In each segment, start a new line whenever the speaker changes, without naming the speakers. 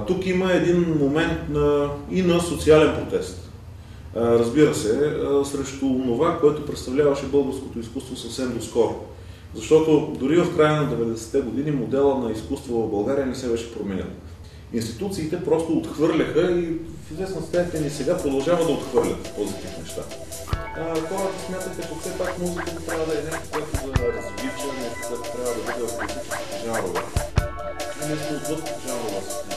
Тук има един момент и на социален протест. Разбира се, срещу това, което представляваше българското изкуство съвсем доскоро. Защото дори в края на 90-те години модела на изкуство в България не се беше променял. Институциите просто отхвърляха и в известна степен и сега продължават да отхвърлят този тип неща. Хората смятате, че все пак музиката трябва да е нещо, което да развлича, нещо, което трябва да бъде в политическите жанрове. И нещо отвъд жанрова система.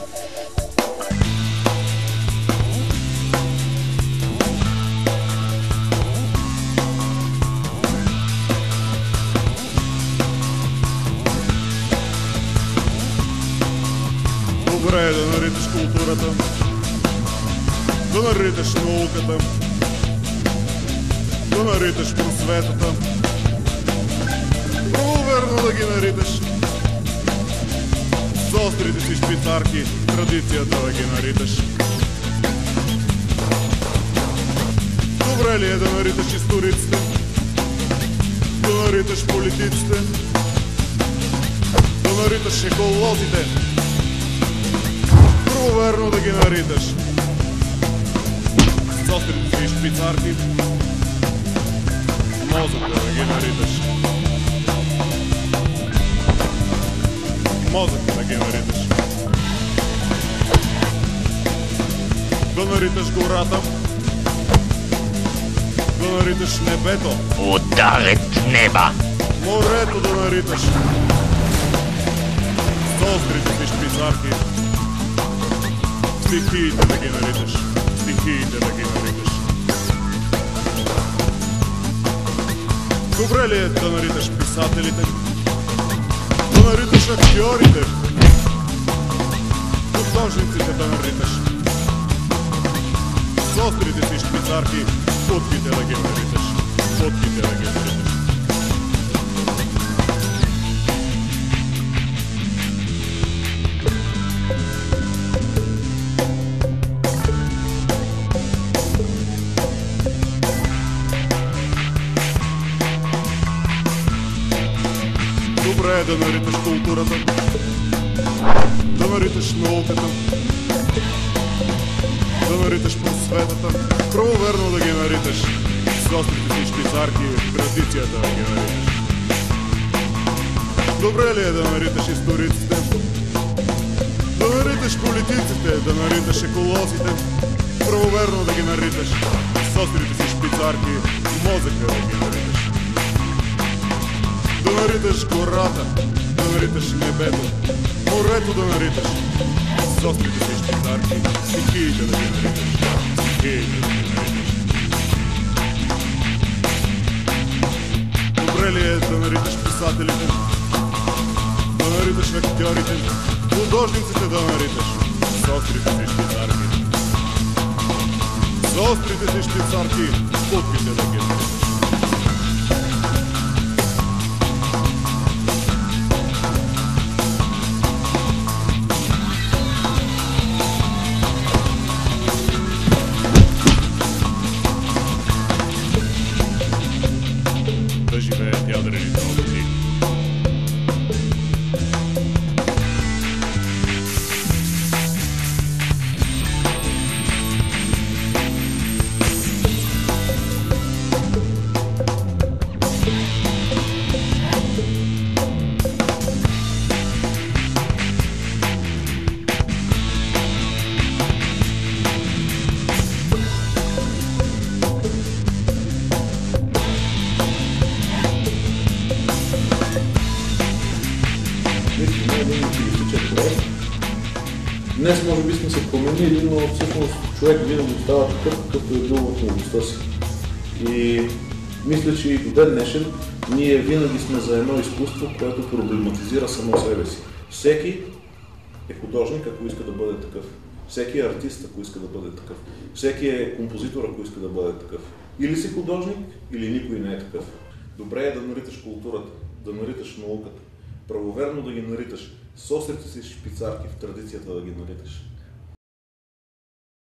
Добре е да нариташ културата, да нариташ науката, да нариташ просветата, правоверно да ги нариташ, с острите си шпицарки традицията да ги нариташ. Добре ли е да нариташ историците, да нариташ политиците, да нариташ еколозите, правоверно да ги нариташ, с острите си шпицарки мозъка да ги нариташ. Мозъка да ги нариташ. Да нариташ гората, да нариташ небето.
Ударът неба.
Морето да нариташ. С острите си шпицарки стихиите да ги нариташ. Стихиите да ги нариташ. Добре ли е да нариташ писателите, да нариташ актьорите, художниците да нариташ, с острите си шпицарки путките да ги нариташ, путките да ги нариташ. Добре е да нариташ културата, да нариташ науката, да нариташ просветата, правоверно да ги нариташ, с острите си шпицарки традицията да ги нариташ. Добре ли е да нариташ историците, да нариташ политиците, да нариташ еколозите, правоверно да ги нариташ, с острите си шпицарки мозъка да ги нариташ. Да нариташ гората, да нариташ небето, морето да нариташ, с острите си шпицарки, стихиите да ги нариташ, стихиите да ги нариташ. Добре ли е да нариташ писателите, да нариташ актьорите, художниците да нариташ, с острите си шпицарки, с острите си шпицарки, путките да ги нариташ. Да живеят ядрените опити.
Днес може би сме се променили, но всъщност човек винаги остава такъв, какъвто е бил в младостта си. И мисля, че и до ден днешен ние винаги сме за едно изкуство, което проблематизира само себе си. Всеки е художник, ако иска да бъде такъв. Всеки е артист, ако иска да бъде такъв. Всеки е композитор, ако иска да бъде такъв. Или си художник, или никой не е такъв. Добре е да нариташ културата, да нариташ науката. Правоверно да ги нариташ, с острите си шпицарки в традицията да ги нариташ.